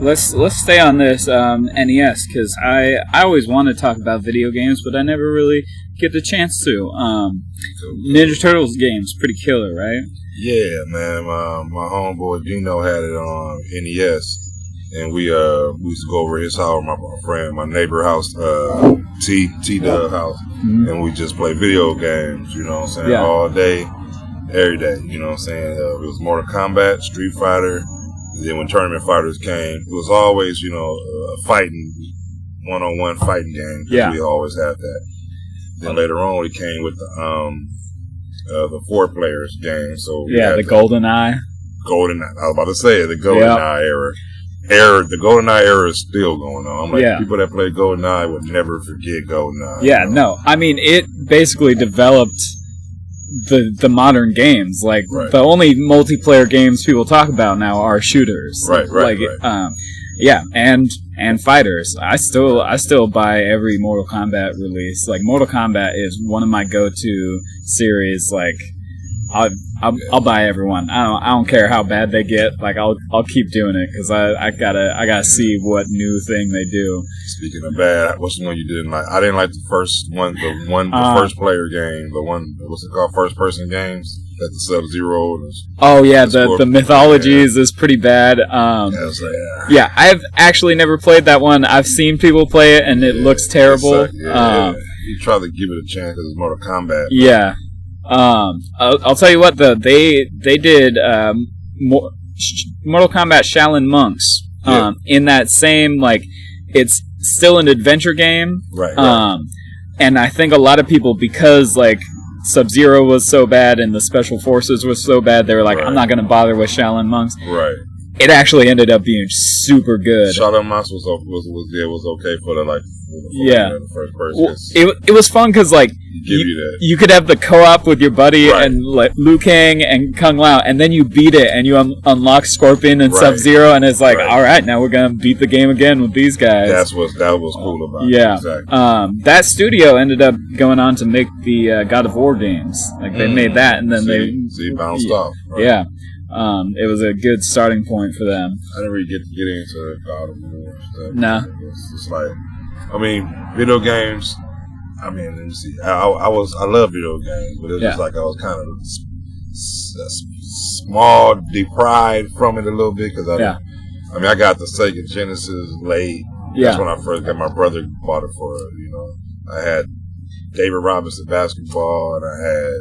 let's stay on this NES, because I always want to talk about video games, but I never really get the chance to. Ninja Turtles game's pretty killer, right? Yeah, man. My homeboy Dino had it on NES, and we used to go over his house, my neighbor house, T Dub house, and we just play video games. You know what I'm saying? Yeah. All day, every day. You know what I'm saying? It was Mortal Kombat, Street Fighter. Then when Tournament Fighters came, it was always, fighting, one-on-one fighting games. Yeah. We always had that. Then later on, we came with the 4 players game. So the GoldenEye. I was about to say the GoldenEye era. The GoldenEye era is still going on. I'm like, people that play GoldenEye would never forget GoldenEye. Yeah, no. I mean, it basically developed the modern games. Like, the only multiplayer games people talk about now are shooters. Right. Yeah, and fighters. I still buy every Mortal Kombat release. Like, Mortal Kombat is one of my go-to series. Like, I'll buy everyone. I don't care how bad they get. Like, I'll keep doing it because I gotta see what new thing they do. Speaking of bad, what's the one you didn't like? I didn't like the first one, the first player game, the one, what's it called, first person games. That the Sub-Zero. Oh yeah, the Mythologies is pretty bad. Yeah, I've actually never played that one. I've seen people play it, and it looks terrible. You try to give it a chance because it's Mortal Kombat. Yeah. I'll tell you what though, they did Mortal Kombat Shaolin Monks. In that same, like, it's still an adventure game. Right. And I think a lot of people, because like Sub-Zero was so bad and the Special Forces was so bad, they were like, I'm not going to bother with Shaolin Monks. Right. It actually ended up being super good. Shaolin Monks was okay for the first person. Well, it was fun because like you could have the co-op with your buddy and like Liu Kang and Kung Lao, and then you beat it and you unlock Scorpion and Sub-Zero, and it's like, all right, now we're gonna beat the game again with these guys. That was cool about it. Yeah, exactly. That studio ended up going on to make the God of War games. Like they made that, and then they bounced off. Right? Yeah. It was a good starting point for them. I didn't really get into God of War stuff. No. It's like, I mean, video games. I mean, let me see. I love video games, but it was just like I was kind of small, deprived from it a little bit because I got the Sega Genesis late. Yeah. That's when I first got. My brother bought it for I had David Robinson basketball, and I had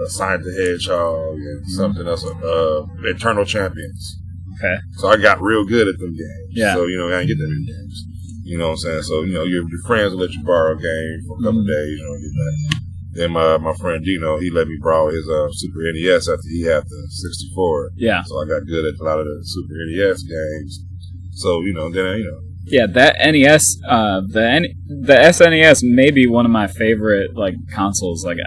Sonic the Hedgehog and something else, Eternal Champions. Okay. So I got real good at them games. Yeah. So, I didn't get them in games. You know what I'm saying? So, your friends will let you borrow a game for a couple of days, get that. Then my friend Dino, he let me borrow his Super NES after he had the 64. Yeah. So I got good at a lot of the Super NES games. So, Yeah, that NES, the SNES may be one of my favorite like consoles. Like,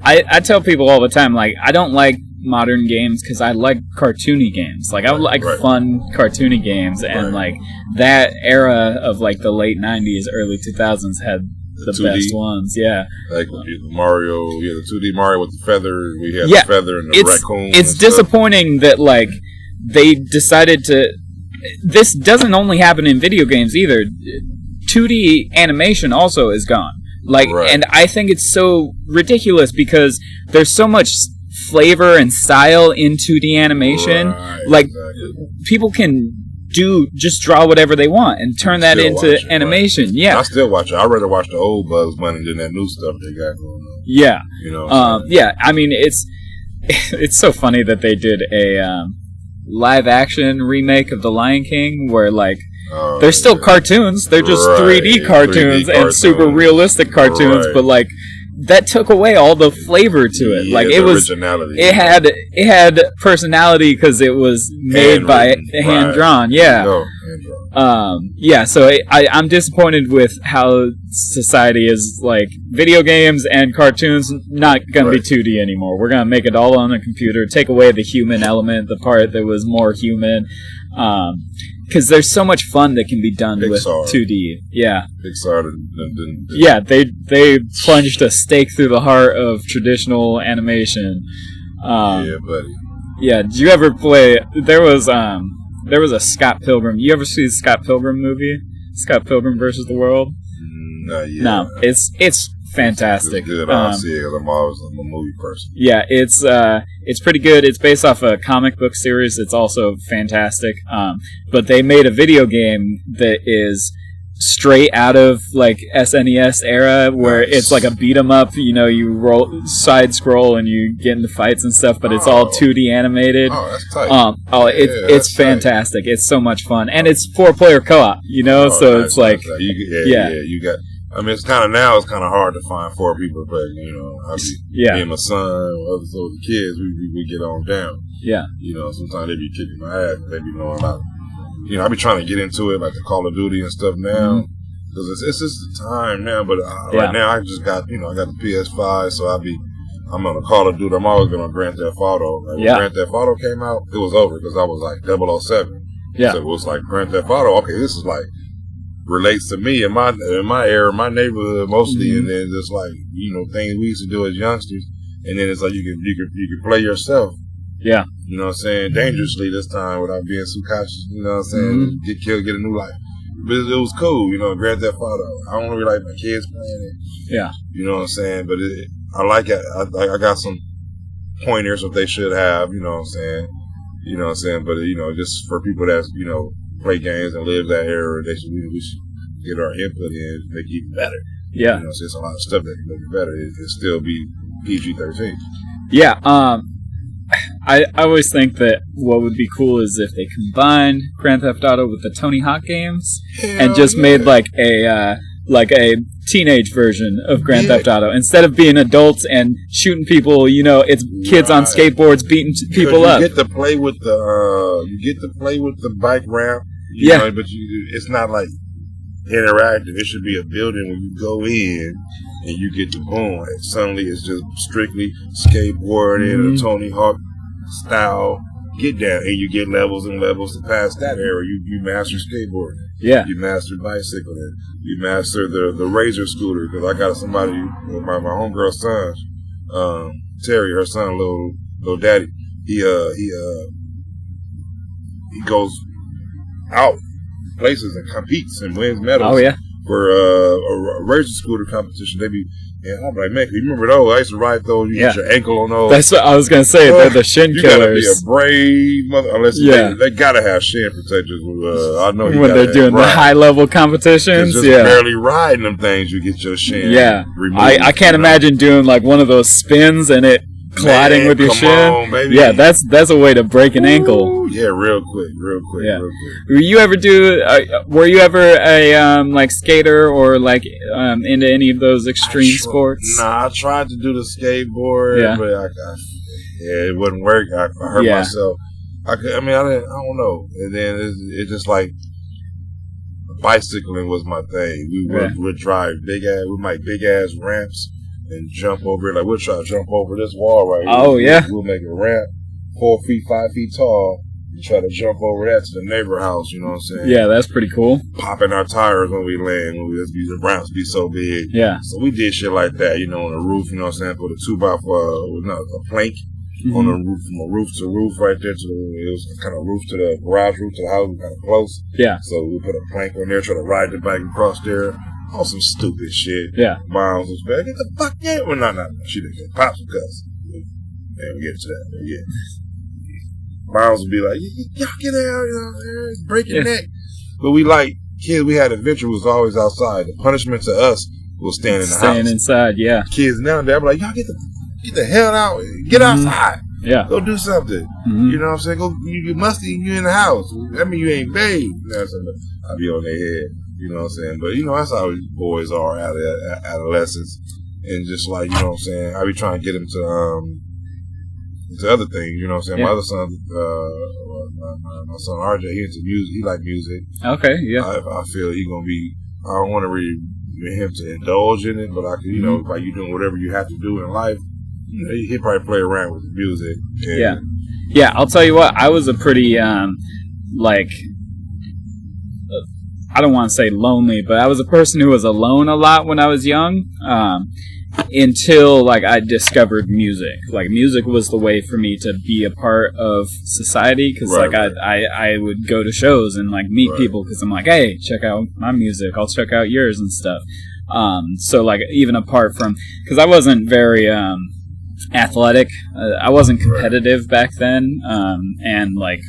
I tell people all the time, like, I don't like modern games because I like cartoony games. Like, I like fun cartoony games, and like that era of like the late '90s, early 2000s had the 2D best ones. Yeah, like Mario, the 2D Mario with the feather. We had the feather and the raccoon. It's disappointing that like they decided to. This doesn't only happen in video games either. 2D animation also is gone. Like, and I think it's so ridiculous because there's so much flavor and style in 2D animation. Like, people can just draw whatever they want and turn that into animation. Yeah, I still watch it. I'd rather watch the old Bugs Bunny than that new stuff they got going on. Yeah, yeah. I mean, it's so funny that they did a live action remake of The Lion King where like they're still cartoons, they're just 3D cartoons and super realistic cartoons, but like that took away all the flavor to it. Like it was originality. It had personality because it was made by hand drawn. Yeah. Yeah, so I'm disappointed with how society is, like, video games and cartoons not going to be 2D anymore. We're going to make it all on a computer, take away the human element, the part that was more human, because there's so much fun that can be done with 2D. Yeah. Pixar yeah, they plunged a stake through the heart of traditional animation. Yeah, buddy. Yeah, did you ever play... There was there was a Scott Pilgrim. You ever see the Scott Pilgrim movie? Scott Pilgrim versus the World? No, it's fantastic. It's good. I'll see it 'cause I'm always a movie person. Yeah, it's pretty good. It's based off a comic book series. It's also fantastic. But they made a video game that is straight out of like SNES era, where it's like a beat 'em up. You know, you roll side scroll and you get into fights and stuff, but it's all 2D animated. Oh, that's tight. It's fantastic. Tight. It's so much fun, and it's 4-player co-op. You know, so it's like you got. I mean, it's kind of hard to find 4 people to play. You know, me and my son, so the kids, we get on down. Yeah. You know, sometimes they be kicking my ass. They be knowing about. You know, I be trying to get into it, like the Call of Duty and stuff now, because it's just the time now. But right now, I just got, I got the PS5, so I'm on a Call of Duty. I'm always been on Grand Theft Auto. Like, when Grand Theft Auto came out, it was over because I was like 007. Yeah. So it was like Grand Theft Auto. Okay, this is like relates to me in my era, my neighborhood mostly, and then just like things we used to do as youngsters, and then it's like you can play yourself. Yeah. You know what I'm saying? Dangerously this time without being too cautious. You know what I'm saying? Get killed, get a new life. But it was cool, Grand Theft Auto. I don't really like my kids playing it. Yeah. You know what I'm saying? But I like it. I got some pointers what they should have, you know what I'm saying? You know what I'm saying? But, just for people that, play games and live that era, we should get our input in to make it even better. Yeah. So it's a lot of stuff that can make it better. It still be PG-13. Yeah. I always think that what would be cool is if they combined Grand Theft Auto with the Tony Hawk games and just made like a teenage version of Grand Theft Auto instead of being adults and shooting people. It's kids on skateboards beating people up. You get to play with the bike ramp. But it's not like interactive. It should be a building where you go in and you get the boom. And suddenly it's just strictly skateboarding or Tony Hawk style get down, and you get levels and levels to pass that era. You master skateboarding. Yeah. You master bicycling. You master the Razor scooter, because I got somebody, my homegirl's son, Terry, her son, little daddy. He goes out places and competes and wins medals. Oh yeah. For a Razor scooter competition. I'm like, man, you remember those? I used to ride those. You get your ankle on those. That's what I was going to say. They're the shin killers. You got to be a brave mother. Unless they got to have shin protectors. I know when they're doing the high-level competitions. Just barely riding them things, you get your shin removed. I can't imagine doing like one of those spins and it colliding with your shin. On, baby. Yeah, that's a way to break an ankle. Yeah, real quick. Yeah. Were you ever a like skater or like into any of those extreme sports? Nah, I tried to do the skateboard, but it wouldn't work. I hurt myself. I don't know. And then it's just like bicycling was my thing. We would drive big ass ramps and jump over it. Like, we'll try to jump over this wall right here. Oh, yeah. We'll make a ramp 4 feet, 5 feet tall and try to jump over that to the neighbor house, you know what I'm saying? Yeah, that's pretty cool. Popping our tires when we land, the ramps be so big. Yeah. So we did shit like that, on the roof, you know what I'm saying? Put a 2x4, a plank on the roof, from a roof to roof right there it was kind of roof to the garage roof to the house, kind of close. Yeah. So we put a plank on there, try to ride the bike across there. On some stupid shit. Yeah. Moms was bad. Get the fuck out. Well, no. She didn't get pops with cuss. Yeah, we get to that. But yeah. Moms would be like, y'all get out, break your neck. But we kids, we had adventure was always outside. The punishment to us was staying in the house. Staying inside, yeah. Kids now, they're like, y'all get the hell out. Get outside. Yeah. Go do something. You know what I'm saying? Go, you musty, you in the house. That mean you ain't bathed. You know what I'm saying? I be on their head. You know what I'm saying? But, that's how boys are out of adolescence. And just like, you know what I'm saying? I be trying to get them to other things, you know what I'm saying? Yeah. My other son, my son RJ, he into music. He like music. Okay, yeah. I feel he going to be, I don't want to really him to indulge in it, but I can, by you doing whatever you have to do in life, he'll probably play around with the music. Yeah. Yeah, I'll tell you what, I was a pretty, I don't want to say lonely, but I was a person who was alone a lot when I was young. until like I discovered music. Like music was the way for me to be a part of society, because I would go to shows and like meet people, because I'm like, hey, check out my music, I'll check out yours and stuff. So like even apart from, because I wasn't very athletic, I wasn't competitive back then, and like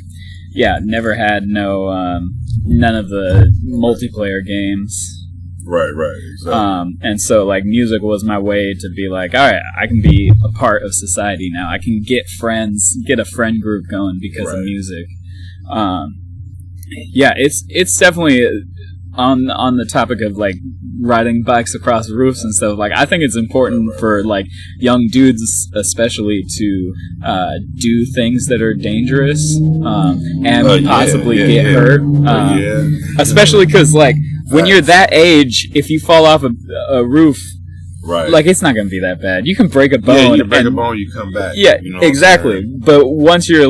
never had none of the multiplayer games. Right, exactly. And so, like, music was my way to be like, all right, I can be a part of society now. I can get friends, get a friend group going because of music. It's definitely on the topic of like riding bikes across roofs and stuff. Like, I think it's important for like young dudes, especially, to do things that are dangerous and possibly get hurt. Especially because like. When you're that age, if you fall off a roof, like it's not going to be that bad. You can break a bone. Yeah, you can break a bone, you come back. Yeah, you know exactly. But once you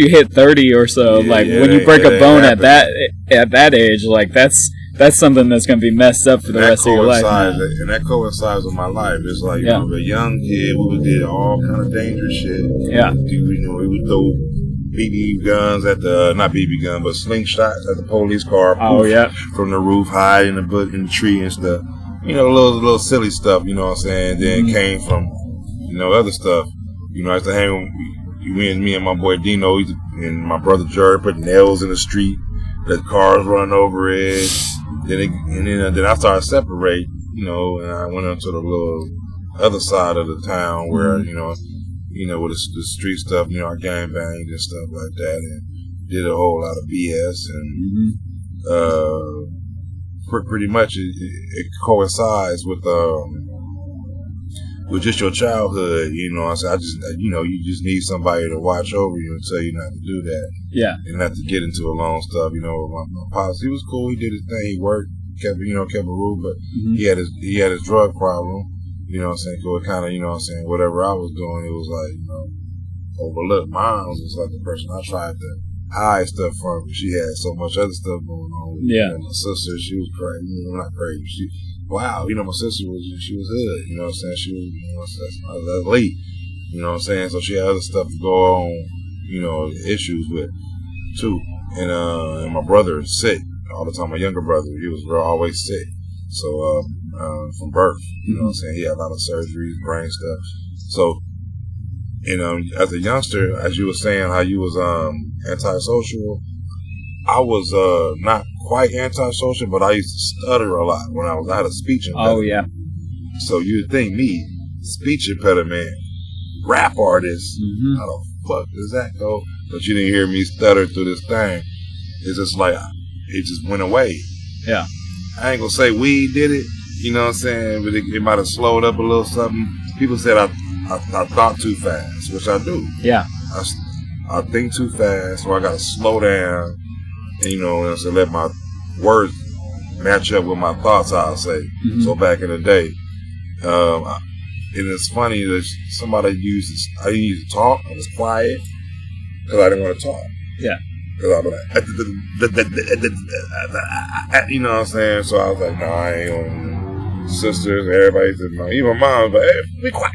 hit 30 or so, when you break a bone at that age, like that's something that's going to be messed up for the rest of your life. And that coincides with my life. It's like, you know, a young kid, we did all kind of dangerous shit. Yeah. We would throw BB guns at the, not BB gun, but slingshots at the police car. From the roof, hide in the tree and stuff. You know, little silly stuff, you know what I'm saying? Then came from, you know, other stuff. You know, I used to hang with me and my boy Dino and my brother Jared put nails in the street, let cars run over it. Then I started separate, you know, and I went into the little other side of the town where, you know, with the street stuff, you know, I gang banged and stuff like that, and did a whole lot of BS, and pretty much it coincides with just your childhood, you know. I just, you know, you just need somebody to watch over you and tell you not to do that. Yeah. And not to get into a long stuff, you know. My pops, he was cool. He did his thing. He worked, kept a rule, but he had his drug problem. You know what I'm saying? So it kind of, you know what I'm saying, whatever I was doing, it was like, you know, overlooked. Mine was just like the person I tried to hide stuff from. She had so much other stuff going on. Yeah. You know, my sister, she was crazy. You know, not crazy. You know, my sister she was hood. You know what I'm saying? She was, you know, that's elite. You know what I'm saying? So she had other stuff to go on, you know, issues with, too. And my brother is sick all the time. My younger brother, he was always sick. So, from birth, you know what I'm saying? He had a lot of surgeries, brain stuff. So, you know, as a youngster, as you were saying, how you was antisocial, I was not quite antisocial, but I used to stutter a lot when I had a speech impediment. Oh, yeah. So you'd think me, speech impediment, rap artist, how the fuck does that go? But you didn't hear me stutter through this thing. It's just like, it just went away. Yeah. I ain't gonna say weed did it, you know what I'm saying, but it might have slowed up a little something. People said I thought too fast, which I do. Yeah. I think too fast, so I gotta slow down, and, you know, and so let my words match up with my thoughts, I'll say. So back in the day, and it's funny that I didn't use to talk. I was quiet because I didn't want to talk. Yeah. Because I was like, you know what I'm saying? So I was like, no, I ain't on sisters. Everybody said, even my mom was like, hey, be quiet.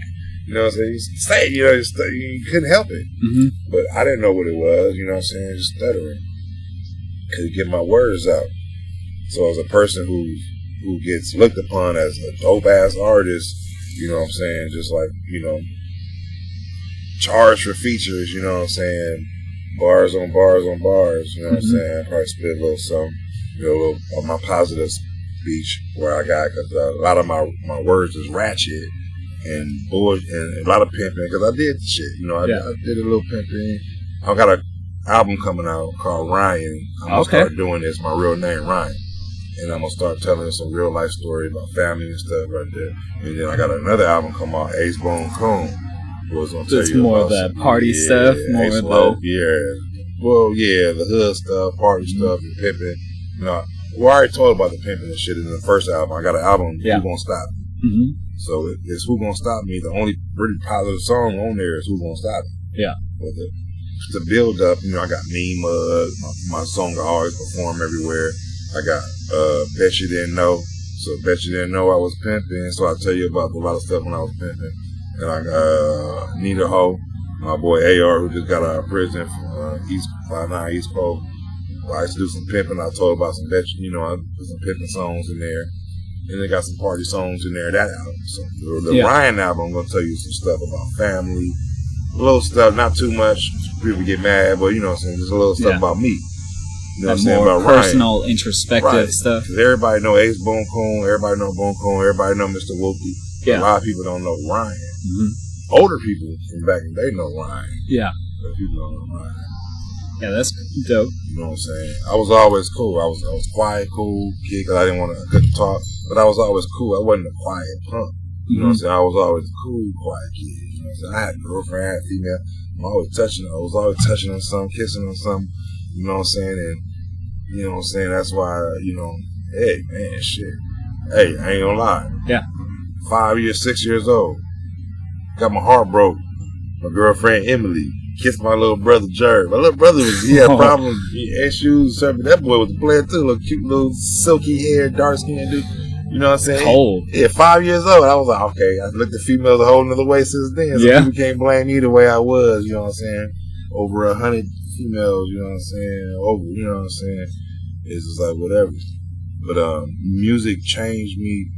You know what I'm saying? You say it, you know, you couldn't help it. But I didn't know what it was, you know what I'm saying? Just stuttering. Couldn't get my words out. So as a person who gets looked upon as a dope-ass artist, you know what I'm saying? Just like, you know, charged for features, you know what I'm saying? Bars on bars on bars, you know what I'm saying? Probably spit a little something, you know, a little of my positive speech where I got, because a lot of my words is ratchet and bullshit and a lot of pimping, because I did the shit, you know, I did a little pimping. I got an album coming out called Ryan. I'm going to start doing this, my real name, Ryan. And I'm going to start telling some real life stories about family and stuff right there. And then I got another album coming out, BoonKoon. It's more of the party stuff, more of the hood stuff, party stuff, and pimping. You know, I already told about the pimping and shit in the first album. I got an album, Who Gonna Stop Me? So it's Who Gonna Stop Me. The only really positive song on there is Who Gonna Stop Me. Yeah. With it. To build up, you know, I got Mean Mug, my song I always perform everywhere. I got Bet You Didn't Know, So I bet you didn't know I was pimping. So I'll tell you about a lot of stuff when I was pimping. And I Need a Hoe, my boy AR, who just got out of prison from East 59 East Coast. I used to do some pimping. I told about some I put some pimping songs in there. And they got some party songs in there, that album. So the Ryan album, I'm going to tell you some stuff about family. A little stuff, not too much. People get mad, but you know what I'm saying? Just a little stuff about me. You know what I'm saying? More about personal, Ryan. introspective stuff. Because everybody know Ace BoonKoon, everybody know BoonKoon, everybody know Mr. Whoopi. Yeah. A lot of people don't know Ryan. Mm-hmm. Older people from back in the day know Ryan. Yeah. But people don't know Ryan. Yeah, that's dope. You know what I'm saying? I was always cool. I was quiet, cool kid because I couldn't talk. But I was always cool. I wasn't a quiet punk. You know what I'm saying? I was always a cool, quiet kid. You know what I'm saying? I had a girlfriend, I had a female. I was always touching on something, kissing on something. You know what I'm saying? And, you know what I'm saying? That's why, hey, man, shit. Hey, I ain't gonna lie. Yeah. 6 years old. Got my heart broke. My girlfriend, Emily, kissed my little brother, Jared. My little brother he had problems, issues. That boy was a player, too. Little cute, little silky hair, dark skinned dude. You know what I'm saying? Cold. Yeah, 5 years old. I was like, okay. I looked at females a whole nother way since then. So people can't blame me the way I was, you know what I'm saying? Over 100 females, you know what I'm saying? You know what I'm saying? It's just like whatever. But music changed me.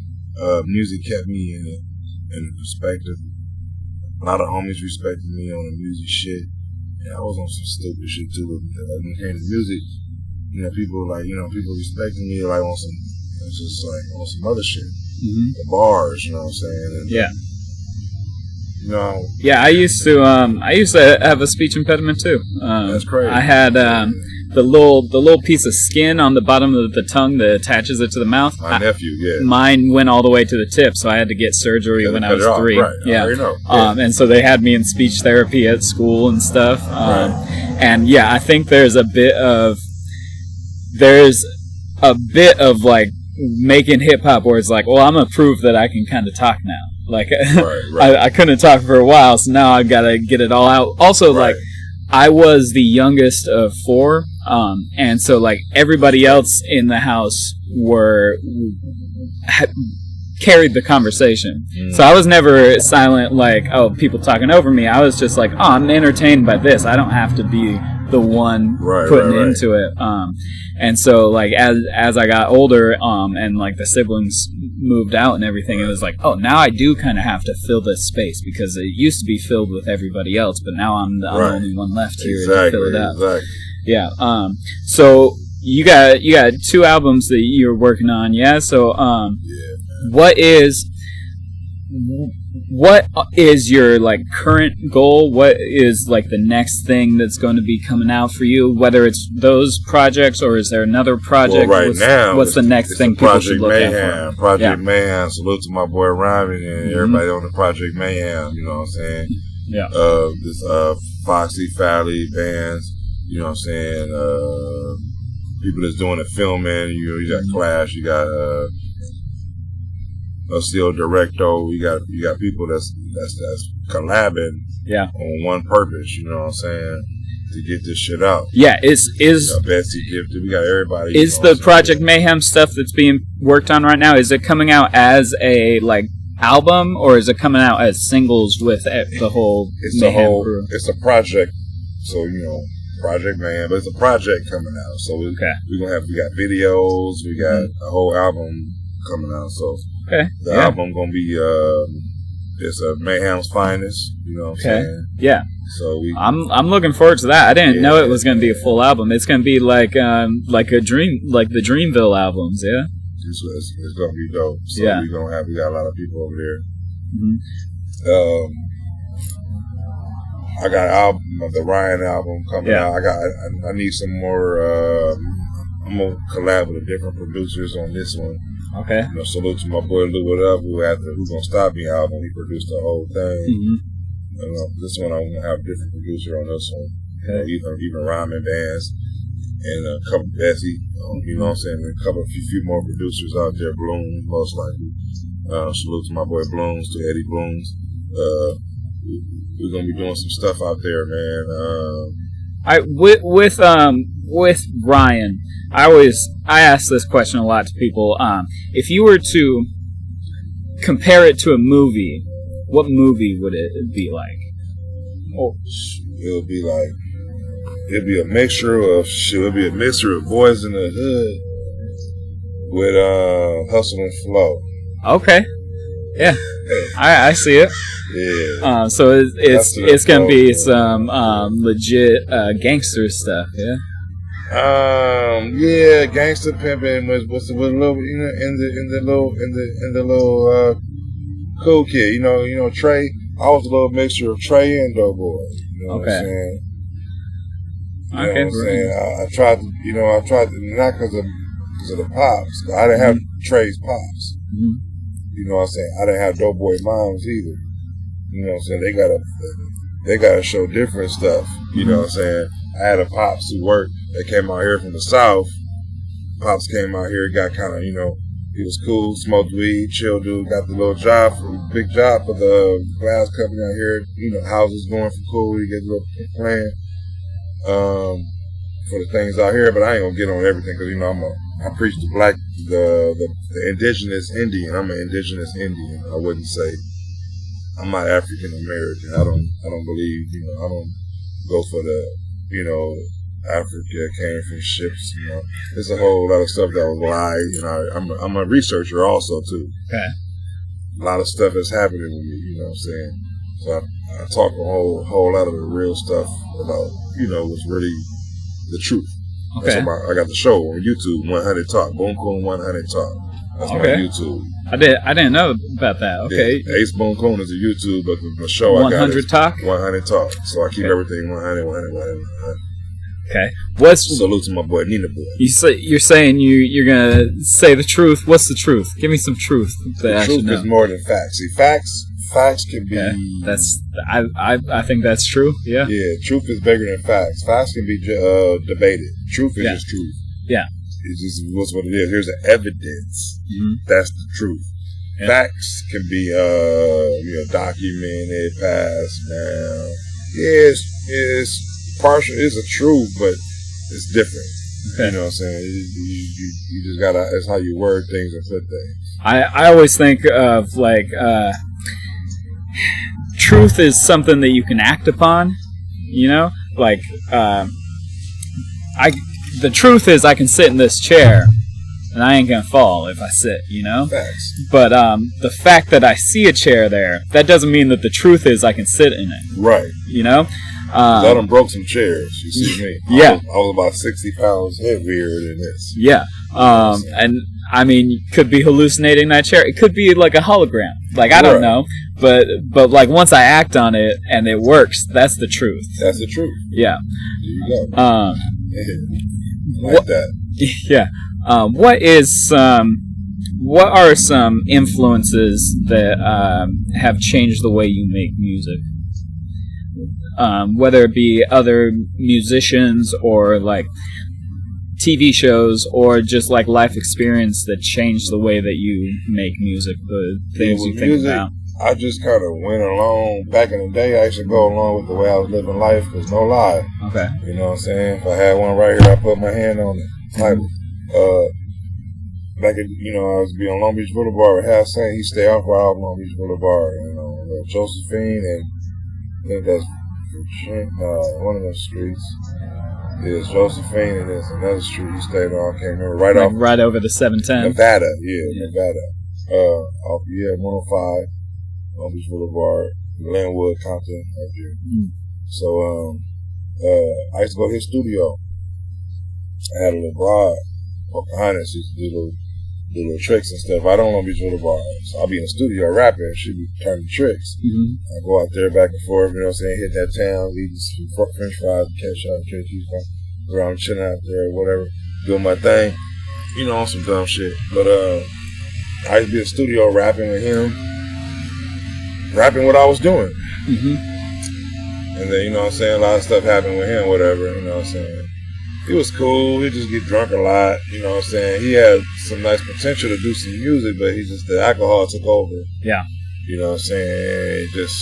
Music kept me in perspective. A lot of homies respected me on the music shit. And I was on some stupid shit too. When it came to music, people respecting me like on some. It's just like on some other shit. Mm-hmm. The bars, you know what I'm saying? And, Yeah, I used to have a speech impediment too. That's crazy. I had the little piece of skin on the bottom of the tongue that attaches it to the mouth. My nephew, yeah. Mine went all the way to the tip, so I had to get surgery when I was 3. Right. Yeah. I already know. Yeah. And so they had me in speech therapy at school and stuff. And yeah, I think there's a bit of like making hip hop where it's like, well, I'm gonna prove that I can kind of talk now. Like, I couldn't talk for a while, so now I gotta get it all out. Also, like, I was the youngest of 4, and so like everybody else in the house carried the conversation. So I was never silent, like, oh, people talking over me. I was just like, oh, I'm entertained by this. I don't have to be the one putting into it. And so, like, as I got older, and like the siblings moved out and everything, it was like, oh, now I do kind of have to fill this space because it used to be filled with everybody else, but now I'm the only one left here to fill it up. Yeah. So you got 2 albums that you're working on, yeah. So what is your like current goal? What is like the next thing that's going to be coming out for you? Whether it's those projects or is there another project? Well, now, what's the next thing people should look Mayhem. at? Project Mayhem. Salute to my boy Ryman and everybody on the Project Mayhem. You know what I'm saying? Yeah. This Foxy, Fally bands. You know what I'm saying? People that's doing the filming. You got Clash. You got Still Directo, you got people that's collabing on one purpose, you know what I'm saying, to get this shit out. Yeah, is Betsy Gifted, we got everybody. Is the Project Mayhem stuff that's being worked on right now, is it coming out as a like album or is it coming out as singles with the whole Mayhem crew? It's a project, so Project Mayhem, but it's a project coming out. So we got videos, we got a whole album coming out. So the album gonna be it's a Mayhem's finest. You know what I'm saying? Yeah. So I'm looking forward to that. I didn't know it was gonna be a full album. It's gonna be like a dream, like the Dreamville albums. Yeah. It's gonna be dope. So we got a lot of people over there. Mm-hmm. I got the Ryan album coming out. I need some more. I'm gonna collab with different producers on this one. Okay. Salute to my boy Lou It Up, who Gonna Stop Me album. He produced the whole thing. Mm-hmm. This one I'm gonna have a different producer on this one. Okay. Even rhyming bands and a couple Bessie. You know what I'm saying? And a few more producers out there. Bloom, most likely. Salute to my boy Blooms, to Eddie Blooms. We're gonna be doing some stuff out there, man. With Ryan, I ask this question a lot to people. If you were to compare it to a movie, what movie would it be like? Oh, it'll be a mixture of Boys in the Hood with Hustle and Flow. Okay, yeah, I see it. Yeah. So it's gonna be some legit gangster stuff. Yeah. Yeah, gangster pimping was a little, in the little cool kid. You know Trey. I was a little mixture of Trey and Doughboy. You know what I'm saying? You know what I'm saying? I tried to, not because of the pops. I didn't have Trey's pops. Mm-hmm. You know what I'm saying? I didn't have Doughboy moms either. You know what I'm saying? They gotta show different stuff. You know what I'm saying? I had a pops who worked. They came out here from the South. Pops came out here, got kind of, he was cool, smoked weed, chill dude, got the little job, big job for the glass company out here. Houses going for cool. He gets a little plan for the things out here, but I ain't gonna get on everything because I preach the indigenous Indian. I'm an indigenous Indian. I wouldn't say I'm not African American. I don't believe, I don't go for the, Africa came from ships, There's a whole lot of stuff that was lies. I'm a researcher also too. Okay. A lot of stuff is happening with me, you know what I'm saying? So I talk a whole lot of the real stuff about, what's really the truth. Okay. That's I got the show on YouTube, 100 Talk, BoonKoon 100 Talk. That's my YouTube. I didn't know about that. Okay. Yeah, Ace BoonKoon is a YouTube, but the show 100 I got is Talk? 100 Talk. So I keep everything 100. Okay. Salute to my boy Nina Boy. You're saying you're gonna say the truth. What's the truth? Give me some truth. The truth is more than facts. See, facts can be. Okay. I think that's true. Yeah. Yeah. Truth is bigger than facts. Facts can be debated. Truth is just truth. Yeah. It's just what's what it is. Here's the evidence. Mm-hmm. That's the truth. Yeah. Facts can be documented, passed down. Yeah, it's partial. It's a truth, but it's different. Okay. You know what I'm saying? You just gotta. It's how you word things and put things. I always think of truth is something that you can act upon. The truth is I can sit in this chair and I ain't gonna fall if I sit, Facts. But the fact that I see a chair there, that doesn't mean that the truth is I can sit in it. Right. I done broke some chairs, you see me. Yeah. I was about 60 pounds heavier than this. Yeah. And I mean, you could be hallucinating that chair. It could be like a hologram. I don't know. But once I act on it and it works, that's the truth. That's the truth. Yeah. There you go. That. Yeah. What are some influences that have changed the way you make music? Whether it be other musicians or TV shows or just life experience that changed the way that you make music, the things you think about. I just kind of went along. Back in the day, I used to go along with the way I was living life, because no lie. Okay. You know what I'm saying? If I had one right here, I put my hand on it. Back in, I was on Long Beach Boulevard with Hassan. He stayed off while I was on Long Beach Boulevard. Josephine, and I think that's one of those streets. There's Josephine, and there's another street he stayed on. I can't remember. Right over the 710. Nevada. 105. Long Beach Boulevard, Glenwood, Compton, right there. So, I used to go to his studio. I had a little broad, Pocahontas, used to do little tricks and stuff. I don't Long Beach Boulevard, so I'll be in the studio rapping, and she'd be turning tricks. Mm-hmm. I go out there back and forth, hit that town, eat some French fries, catch out, around chilling out there, whatever, doing my thing, on some dumb shit. But I used to be in the studio rapping with him. Rapping what I was doing. Mm-hmm. And then, a lot of stuff happened with him, whatever, He was cool. He'd just get drunk a lot, He had some nice potential to do some music, but the alcohol took over. Yeah. You know what I'm saying? Just,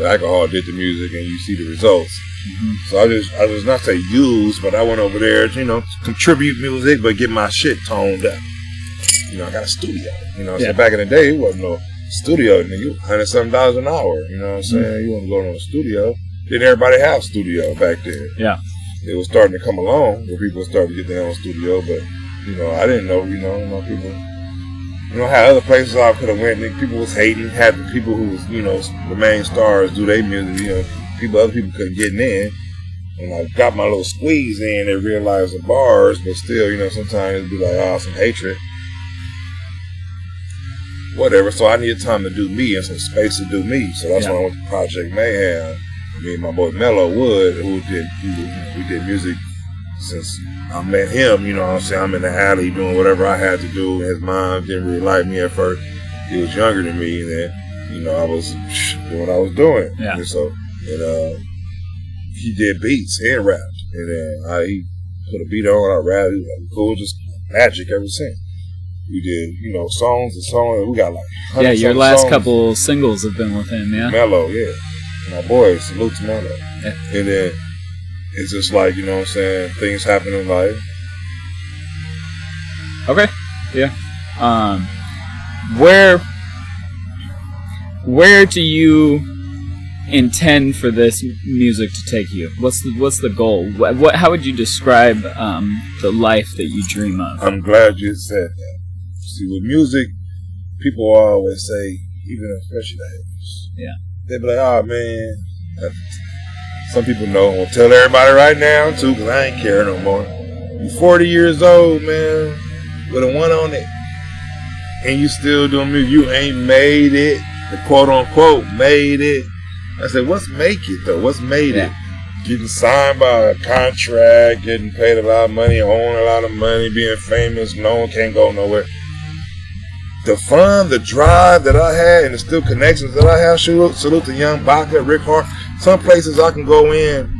alcohol did the music and you see the results. Mm-hmm. So I just not say use, but I went over there to, contribute music, but get my shit toned up. I got a studio. So back in the day, it wasn't no studio, nigga. $100-something an hour. You know what I'm saying? You want to go to a studio. Didn't everybody have studio back then? Yeah. It was starting to come along where people started to get their own studio, but, I didn't know, people. Had other places I could have went. People was hating. Had the people who was, the main stars do their music. Other people couldn't get in. And I got my little squeeze in and realized the bars, but still, sometimes it'd be like, some hatred. Whatever. So I needed time to do me and some space to do me. So that's when I went to Project Mayhem. Me and my boy Mello Wood, we did music since I met him. I'm in the alley doing whatever I had to do. His mom didn't really like me at first. He was younger than me, and then, I was doing what I was doing. Yeah. And he did beats and rapped. And then he put a beat on, I rapped. He was like, cool, just magic ever since. We did, songs and songs. We got like your last songs. Couple singles have been with him, yeah? Mello, yeah. My boy, salute to Mello. Yeah. And then it's just like, things happen in life. Okay. Yeah. Where do you intend for this music to take you? What's the goal? How would you describe the life that you dream of? I'm glad you said that. See, with music, people always say, even especially the haters. Yeah. They be like, oh man. Some people know. I'm gonna tell everybody right now too, because I ain't care no more. You 40 years old, man, with a one on it, and you still doing music. You ain't made it. The quote unquote made it. I said, what's make it though? What's made it? Getting signed by a contract, getting paid a lot of money, owning a lot of money, being famous, no one can't go nowhere. The fun, the drive that I had, and the still connections that I have, salute to Young Baca, Rick Hart. Some places I can go in,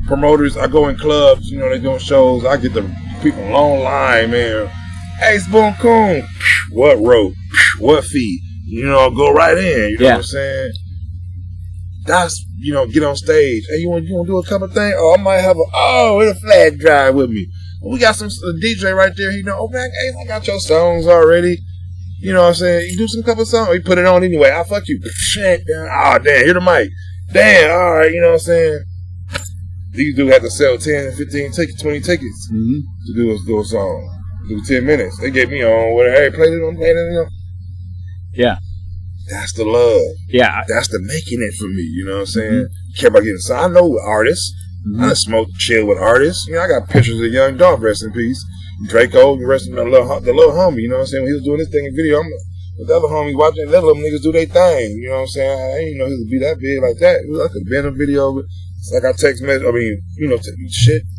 promoters, I go in clubs, they're doing shows, I get the people long line, man. Hey, it's BoonKoon. What rope? What fee? Go right in, you know what I'm saying? That's, get on stage. Hey, you want to do a couple things? Oh, I might have a flag drive with me. We got some DJ right there. I got your songs already. You know what I'm saying? You do some couple songs, you put it on anyway. I fuck you. Oh, damn, hear the mic. Damn, all right, you know what I'm saying? These dudes have to sell 10, 15 tickets, 20 tickets to do a song. Do 10 minutes. They get me on with, hey, play it. Yeah. That's the love. Yeah. That's the making it for me, you know what I'm saying? Care about getting signed. I know artists. I done smoked chill with artists. I got pictures of Young Dolph, rest in peace. Draco, the rest of the little homie, you know what I'm saying? When he was doing this thing in video, I'm with the other homies watching, the little niggas do their thing, you know what I'm saying? I didn't know he would be that big like that. I could have been in a video. It's like I text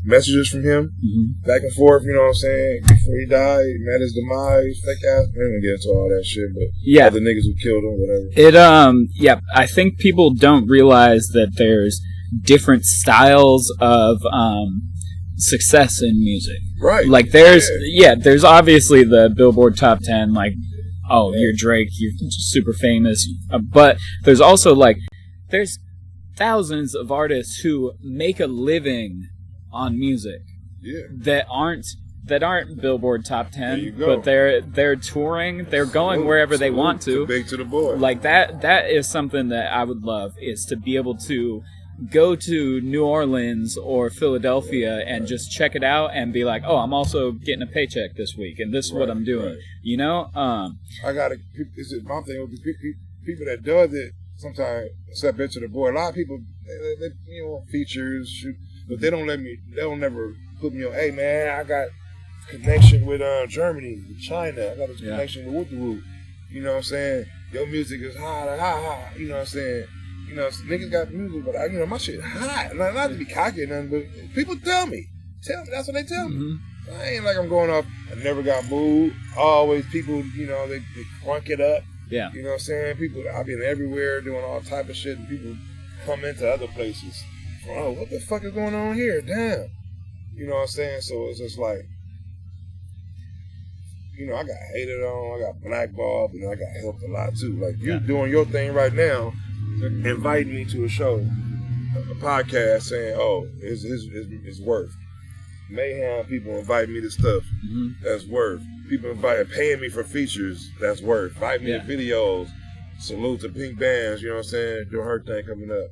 messages from him, back and forth, you know what I'm saying? Before he died, met his demise, fake ass. I ain't gonna get into all that shit, but other niggas who killed him, whatever. I think people don't realize that there's different styles of success in music. Right. Like there's obviously the Billboard Top 10, like, you're Drake, you're super famous, but there's also there's thousands of artists who make a living on music that aren't Billboard Top 10, but they're touring, they're going wherever they want to. Big to the boy. Like that is something that I would love, is to be able to go to New Orleans or Philadelphia and just check it out and be like, I'm also getting a paycheck this week and this is what I'm doing. I gotta, my thing would be people that does it sometimes, except Big to the boy. A lot of people, they features, shoot, but they'll never put me on, hey man, I got connection with Germany, with China, I got a connection with Woo. You know what I'm saying? Your music is hot, you know what I'm saying? Niggas got music, but my shit hot. Not to be cocky or nothing, but people tell me. That's what they tell me. I ain't like I'm going off. I never got moved. Always people, they crunk it up. Yeah. You know what I'm saying? People, I've been everywhere doing all type of shit, and people come into other places. Oh, what the fuck is going on here? Damn. You know what I'm saying? So it's just like, I got hated on, I got blackballed, and I got helped a lot too. Like you doing your thing right now, inviting me to a show, a podcast, saying, "Oh, it's worth." Mayhem people invite me to stuff that's worth. People paying me for features that's worth. Invite me to videos. Salute to Pink Bands, you know what I'm saying? Doing her thing coming up.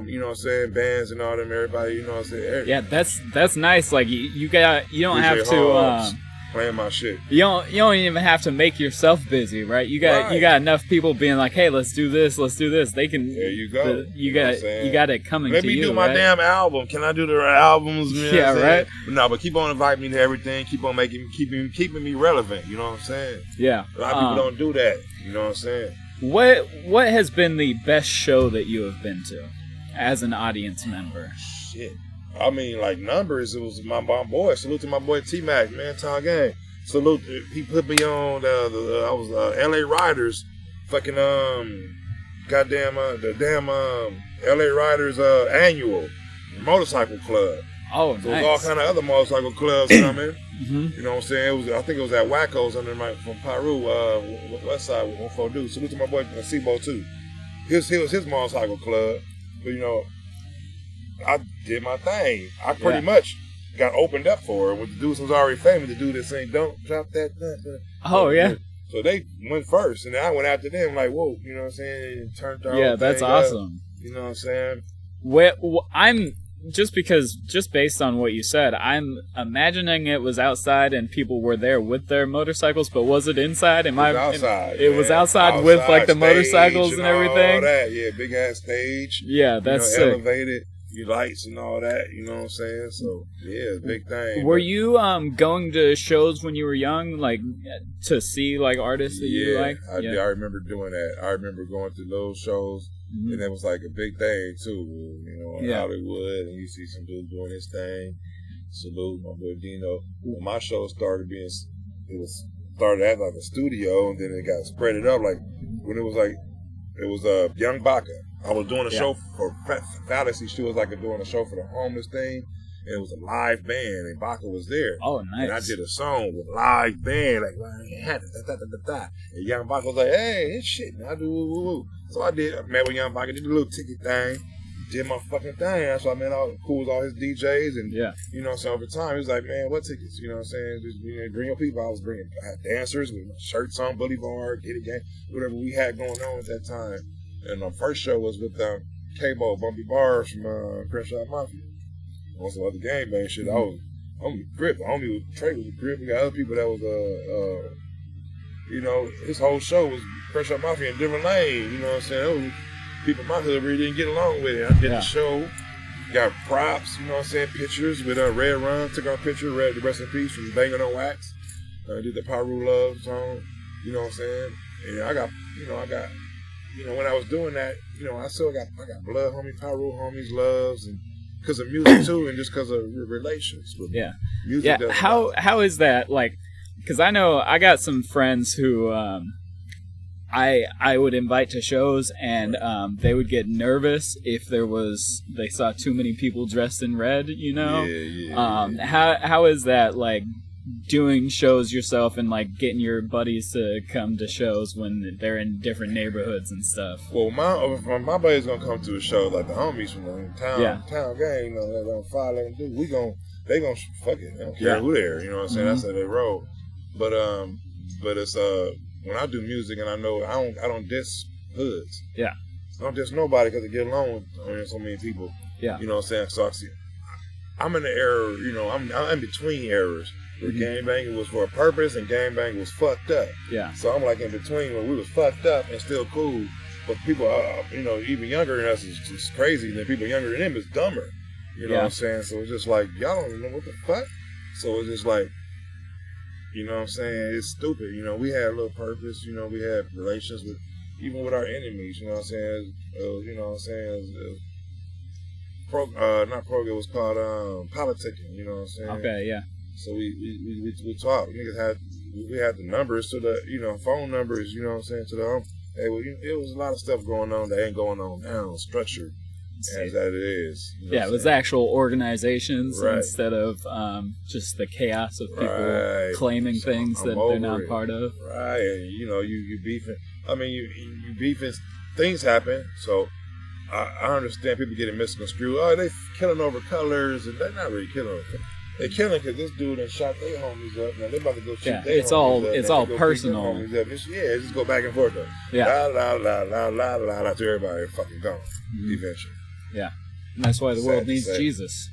You know what I'm saying? Bands and all them, everybody, you know what I'm saying? Yeah, that's nice. Like you don't have to playing my shit. You don't even have to make yourself busy, right? You got enough people being like, hey, let's do this. They can. There you go. You got it coming Let to me you. Let me do my damn album. Can I do the albums? You know yeah, right. But keep on inviting me to everything. Keep on keeping me relevant. You know what I'm saying? Yeah. A lot of people don't do that. You know what I'm saying? What has been the best show that you have been to as an audience member? Shit. I mean, like numbers. It was my boy. Salute to my boy T-Mac, man. Tom Gang. Salute. He put me on I was LA Riders. Fucking goddamn the damn LA Riders annual motorcycle club. Oh, so nice. There's all kind of other motorcycle clubs coming. You know what I'm saying? I think it was at Wacko's from Peru, West Side with 142. Salute to my boy Sibo too. His motorcycle club. But I did my thing. I pretty much got opened up for it with the dude who's already famous. The dude that saying, "Don't drop that." Oh yeah. So they went first, and then I went after them. Like, whoa, you know what I'm saying? And turned our yeah, that's awesome. Up, you know what I'm saying? I'm just based on what you said, I'm imagining it was outside and people were there with their motorcycles, but was it inside? It was outside. It was outside with like the motorcycles and everything. All that, yeah, big ass stage. Yeah, that's sick. Elevated, lights and all that. You know what I'm saying? So yeah, big thing. Were you going to shows when you were young, like to see like artists that you like? I remember doing that. I remember going to those shows. And it was like a big thing too, in Hollywood, and you see some dude doing his thing. Salute my boy Dino. When my show started started as like a studio, and then it got spread it up. Like when it was Young Baka. I was doing a show for Fallacy. She was like doing a show for the homeless thing, and it was a live band, and Baka was there. Oh, nice. And I did a song with live band, like and Young Baka was like, "Hey, this shit, man, I do woo." So I met with Young Baka, did a little ticket thing, did my fucking thing. That's why I met cool with all his DJs, and so over time he was like, "Man, what tickets?" You know what I'm saying? Just bring your people. I had dancers with my shirts on, Boulevard, Get It Gang, whatever we had going on at that time. And our first show was with K-Bo, Bumpy Bars from Crenshaw Mafia. On some other gangbang shit. I was homie Grip. Homie with Trey was a Grip. We got other people that was his whole show was Crenshaw Mafia in different lane. You know what I'm saying? Was, people in my hood really didn't get along with it. I did the show. Got props, you know what I'm saying? Pictures with Red Run. Took our picture, Red the Rest in Peace from Bangin' on Wax. Did the Pyru Love song. You know what I'm saying? And I got when I was doing that, I got blood homies, Pyru homies, loves, and because of music too, and just because of relations. Music How is that? Like, because I know I got some friends who I would invite to shows, and they would get nervous if they saw too many people dressed in red. How is that, like, doing shows yourself and like getting your buddies to come to shows when they're in different neighborhoods and stuff? Well, my buddies gonna come to a show, like the homies from the town gang, they gonna follow and do. They gonna fuck it. They don't care who there. You know what I'm saying? That's how they roll. But it's when I do music, and I know I don't diss hoods. Yeah. I don't diss nobody because I get along with so many people. Yeah. You know what I'm saying? So I'm in the era. I'm in between eras. Where gangbanging was for a purpose and gangbanging was fucked up. Yeah. So I'm like in between where we was fucked up and still cool, but people, even younger than us is crazy, and then people younger than them is dumber. You know what I'm saying? So it's just like, y'all don't know what the fuck. So it's just like, you know what I'm saying? It's stupid. We had a little purpose. We had relations even with our enemies. You know what I'm saying? You know what I'm saying? It was called politicking. You know what I'm saying? Okay, yeah. So we talked. Niggas we had the numbers to the phone numbers. You know what I'm saying, to the hey. Well, it was a lot of stuff going on that ain't going on now. Structure. As that it is. You know yeah, it was actual organizations instead of just the chaos of people claiming things that they're not part of. Right, and you beefing. I mean, you beefing. Things happen, so I understand people getting misconstrued. Oh, they killing over colors, and they're not really killing over colors. They're killing because this dude done shot their homies up. Now they're about to go shoot their homies up. It's all personal. Just go back and forth though. Yeah. La to everybody fucking gone eventually. Yeah. And that's why the world needs Jesus.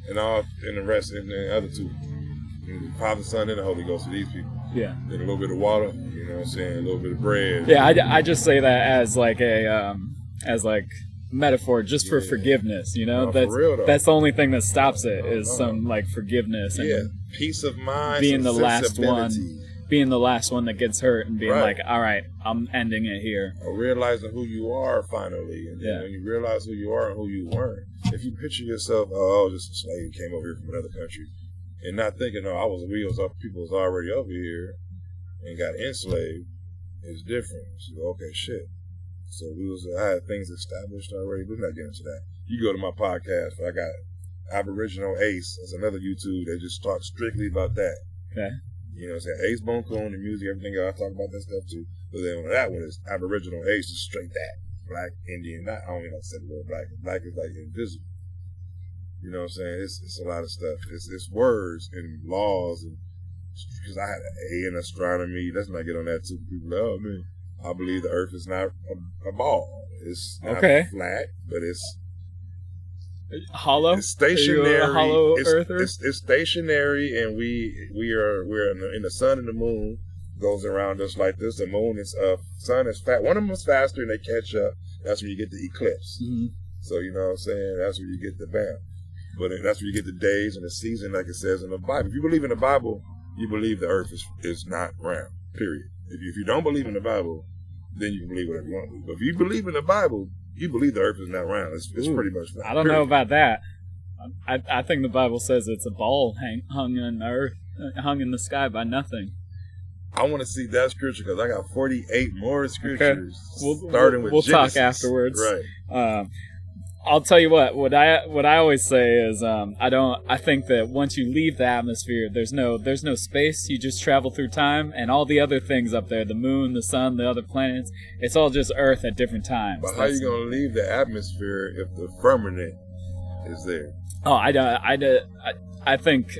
And the rest, and the other two. The Father, Son, and the Holy Ghost for these people. Yeah. And a little bit of water, you know what I'm saying? A little bit of bread. Yeah, I just say that as like a metaphor just for forgiveness, No, for real, though. That's the only thing that stops it is some like forgiveness and peace of mind, being the last one that gets hurt and being like, all right, I'm ending it here. Or realizing who you are finally, and when you realize who you are and who you weren't. If you picture yourself, just a slave came over here from another country, and not thinking, people was already over here and got enslaved, it's different. So, okay, shit. So I had things established already. We're not getting into that. You go to my podcast. I got Aboriginal Ace. That's another YouTube. They just talk strictly about that. Okay. You know what I'm saying? Ace, BoonKoon, the music, everything else. I talk about that stuff too. But then that one is Aboriginal Ace is straight that. Black, Indian. I don't even have to say the word black. Black is like invisible. You know what I'm saying? It's a lot of stuff. It's words and laws. And because I had an A in astronomy. Let's not get on that too. People are like, oh man. I believe the Earth is not a ball. It's not flat, but it's hollow. It's stationary. Are you a hollow earther? It's stationary, and we're in the sun and the moon goes around us like this. The moon is sun is fat. One of them is faster, and they catch up. That's when you get the eclipse. Mm-hmm. So you know what I'm saying. That's when you get the bam. But that's when you get the days and the season, like it says in the Bible. If you believe in the Bible, you believe the Earth is not round. Period. If you don't believe in the Bible, then you can believe whatever you want to. But if you believe in the Bible, you believe the Earth is not round. It's pretty much flat. I don't know about that. I think the Bible says it's a ball hung in the earth, hung in the sky by nothing. I want to see that scripture because I got 48 more scriptures starting with We'll Genesis. talk afterwards. Right. I'll tell you what I always say is I think that once you leave the atmosphere, there's no space. You just travel through time, and all the other things up there, the moon, the sun, the other planets, it's all just Earth at different times. But how are you going to leave the atmosphere if the firmament is there? Oh, I think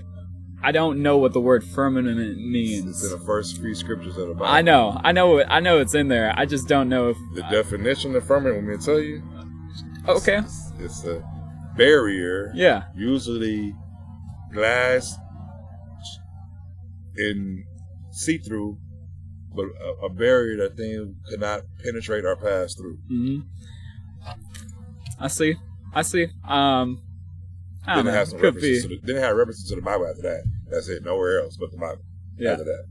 I don't know what the word firmament means. It's in the first 3 scriptures of the Bible. I know it's in there. I just don't know if the definition of firmament. Want me to tell you? Okay. It's a barrier. Yeah. Usually glass in see-through, but a barrier that things could not penetrate or pass through. Mm-hmm. I see. Then it has some references. Then it had references to the Bible after that. That's it. Nowhere else but the Bible. Yeah. After that.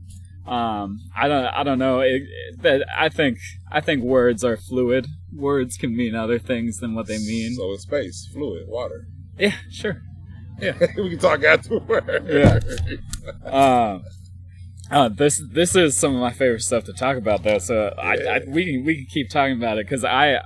I don't know. I think words are fluid. Words can mean other things than what they mean. So it's space, fluid, water. Yeah, sure. Yeah, we can talk afterward. Yeah. This is some of my favorite stuff to talk about, though. So we can keep talking about it because I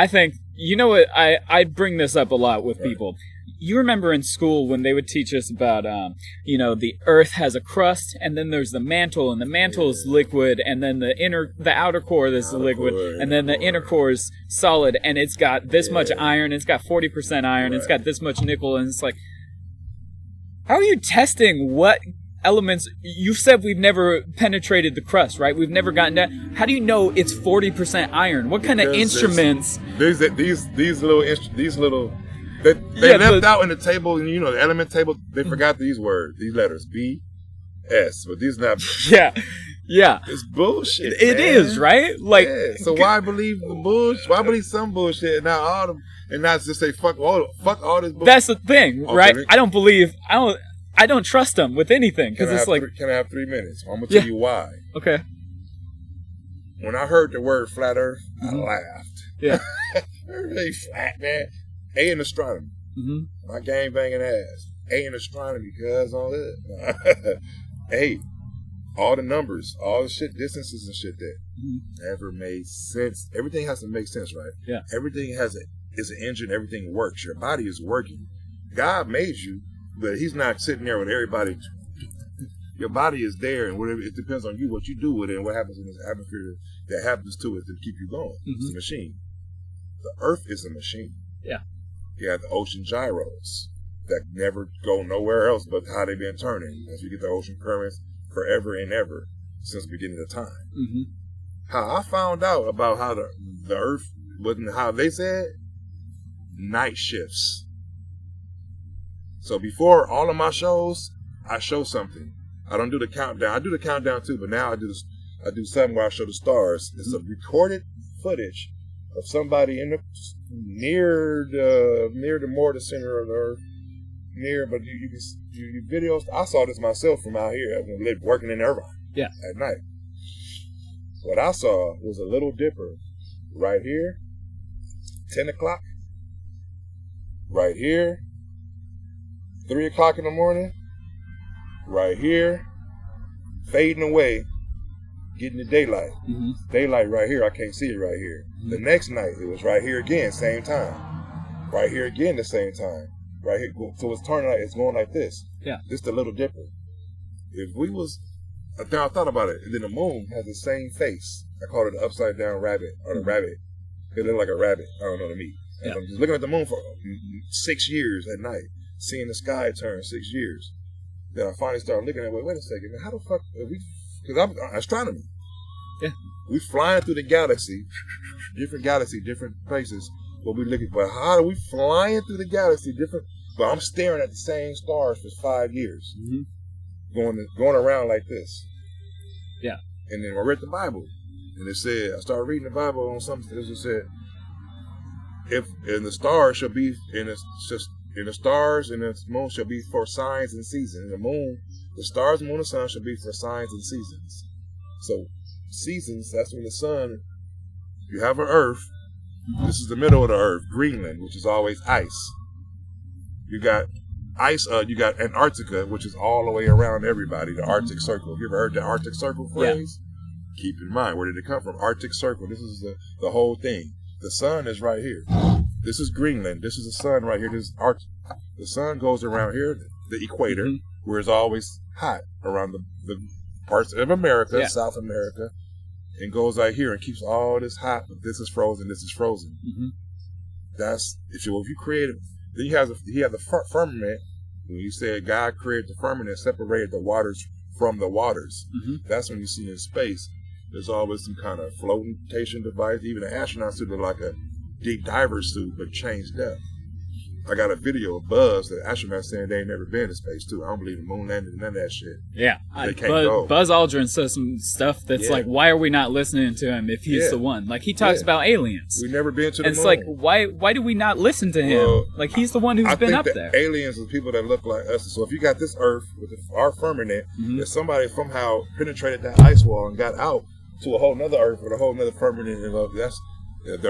think what I bring this up a lot with people. You remember in school when they would teach us about, the Earth has a crust, and then there's the mantle, and the mantle is liquid, and then the outer core is liquid, and then the inner core is solid, and it's got this much iron, it's got 40% iron, it's got this much nickel, and it's like, how are you testing what elements? You said we've never penetrated the crust, right? We've never gotten down. How do you know it's 40% iron? What kind of instruments? These little. They left out in the table, and the element table, they forgot these words, these letters, B, S, but these not. Yeah. It's bullshit. It is, right? Like, so why believe the bullshit? Why believe some bullshit and not just say fuck all this bullshit? That's the thing, right? I don't trust them with anything because it's like. Can I have 3 minutes? I'm gonna tell you why. Okay. When I heard the word flat Earth, I laughed. Yeah. Really flat, man. A in astronomy. Mm-hmm. My gang banging ass. A in astronomy, cuz on it. A. All the numbers, all the shit, distances and shit there. Never made sense. Everything has to make sense, right? Yeah. Everything is an engine. Everything works. Your body is working. God made you, but He's not sitting there with everybody. Your body is there, and whatever, it depends on you, what you do with it, and what happens in this atmosphere that happens to it to keep you going. It's a machine. The Earth is a machine. Yeah. You have the ocean gyros that never go nowhere else but how they've been turning. As you get the ocean currents forever and ever since the beginning of time. How I found out about how the Earth wasn't how they said night shifts. So before all of my shows, I show something. I don't do the countdown. I do the countdown too, but now I do something where I show the stars. It's a recorded footage of somebody near the more the center of the Earth. But you videos. I saw this myself from out here. I lived working in Irvine. Yeah. At night. What I saw was a Little Dipper right here, 10 o'clock. Right here, 3 o'clock in the morning. Right here, fading away, getting the daylight. Daylight right here, I can't see it right here. The next night, it was right here again, same time. Right here again, the same time. Right here, so it's turning like, it's going like this. Yeah. This the Little Dipper. If we was, I thought about it, and then the moon has the same face. I call it the upside down rabbit, or the rabbit. It looked like a rabbit, I don't know to me. Yeah. I'm just looking at the moon for 6 years at night, seeing the sky turn 6 years. Then I finally started looking at, wait a second, how the fuck are we, because I'm astronomy. Yeah. We flying through the galaxy, different places, but we looking, but how are we flying through the galaxy, different, but I'm staring at the same stars for 5 years, going around like this. Yeah. And then I read the Bible, and it said, I started reading the Bible on something, it said, and the stars shall be, and the stars and the moon shall be for signs and seasons. The stars, moon, and sun shall be for signs and seasons. So, seasons, that's when the sun, you have an Earth. This is the middle of the Earth, Greenland, which is always ice. You got ice, you got Antarctica, which is all the way around everybody, the Arctic Circle. You ever heard the Arctic Circle phrase? Yeah. Keep in mind, where did it come from? Arctic Circle. This is the whole thing. The sun is right here. This is Greenland. This is the sun right here. This is the sun goes around here, the equator, where it's always hot around the parts of America, South America, and goes right here and keeps all this hot. But this is frozen. This is frozen. That's if you create it. Then you have the firmament. When you said God created the firmament, separated the waters from the waters. That's when you see in space. There's always some kind of flotation device. Even an astronaut suit look like a deep diver suit, but changed up. I got a video of Buzz, the astronaut, saying they ain't never been to space too. I don't believe the moon landed, none of that shit. Yeah, they can't go. Buzz Aldrin says some stuff that's like, why are we not listening to him if he's the one? Like he talks about aliens. We've never been to the moon. It's like, why do we not listen to him? Well, like he's the one who's been up there. Aliens are people that look like us. So if you got this Earth with our firmament, if somebody somehow penetrated that ice wall and got out to a whole nother Earth with a whole nother firmament, and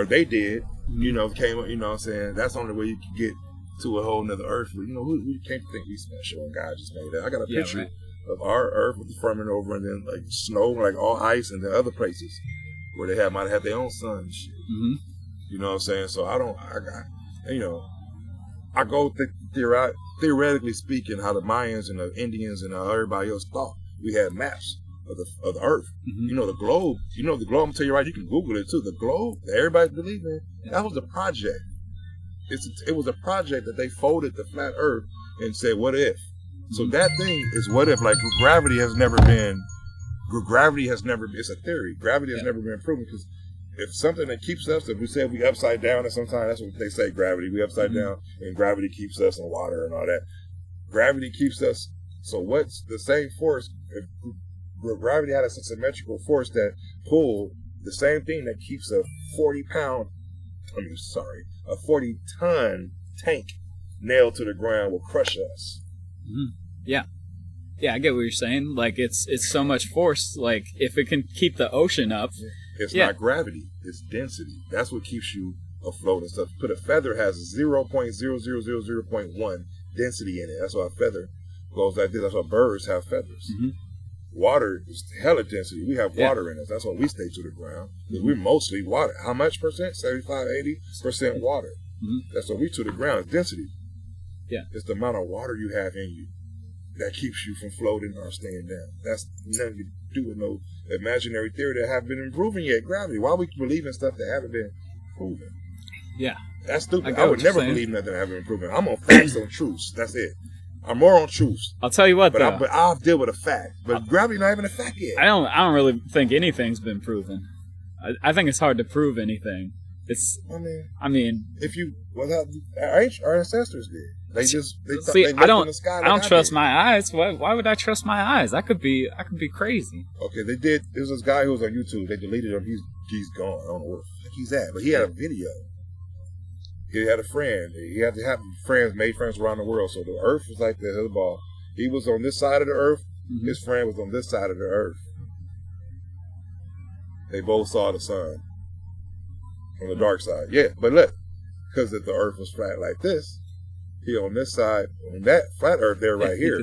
they did. Came, what I'm saying? That's the only way you can get to a whole nother Earth. We can't think we special and God just made that. I got a picture of our Earth with the firmament over and then like snow, like all ice, and the other places where they might have their own sun and shit. You know what I'm saying? So I go theoretically speaking, how the Mayans and the Indians and everybody else thought. We had maps of the Earth. The globe. The globe, I'm gonna tell you right, you can Google it too. The globe that everybody believed in, that was a project. It was a project that they folded the flat Earth and said, what if? So that thing is what if, like gravity has never been, it's a theory. Gravity has never been proven, because if something that keeps us, if we say we upside down, and sometimes that's what they say, gravity, we upside down, and gravity keeps us in water and all that. Gravity keeps us, so what's the same force, if gravity had a symmetrical force that pulled the same thing that keeps a 40-ton tank nailed to the ground will crush us. Yeah, I get what you're saying. Like it's so much force. Like if it can keep the ocean up, it's not gravity, it's density. That's what keeps you afloat and stuff. But a feather has 0.000.1 density in it. That's why a feather goes like this. That's why birds have feathers. water is hella density. We have water in us. That's why we stay to the ground. Because we're mostly water. How much percent? 75, 80% water. That's what we to the ground. It's density. Yeah. It's the amount of water you have in you that keeps you from floating or staying down. That's nothing to do with no imaginary theory that haven't been proven yet. Gravity. Why we believe in stuff that haven't been proven? Yeah. That's stupid. I would never believe nothing that haven't been proven. I'm on facts on truths. That's it. I'm more on truths. I'll tell you what, but I'll deal with a fact. But gravity not even a fact yet. I don't really think anything's been proven. I think it's hard to prove anything. I mean, if you our ancestors did. They I don't trust my eyes. Why would I trust my eyes? I could be crazy. Okay, they did. There was this guy who was on YouTube. They deleted him. He's gone. I don't know where the fuck he's at. But he had a video. He had a friend. He had to have made friends around the world. So the Earth was like the ball. He was on this side of the Earth. His friend was on this side of the Earth. They both saw the sun on the dark side. Yeah, but look, because if the Earth was flat like this, he on this side, on that flat Earth there right here.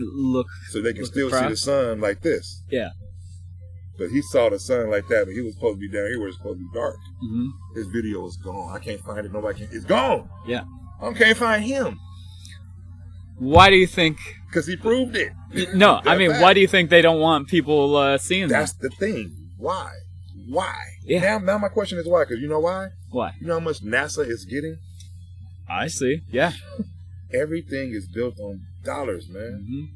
So they can still see the sun like this. Yeah. But he saw the sun like that, but he was supposed to be down here where it's supposed to be dark. His video is gone. I can't find it. Nobody can. It's gone. Yeah. I can't find him. Why do you think? Because he proved it. No, I mean, why do you think they don't want people seeing that? That's the thing. Why? Yeah. Now my question is why? Because you know why? Why? You know how much NASA is getting? I see. Yeah. Everything is built on dollars, man.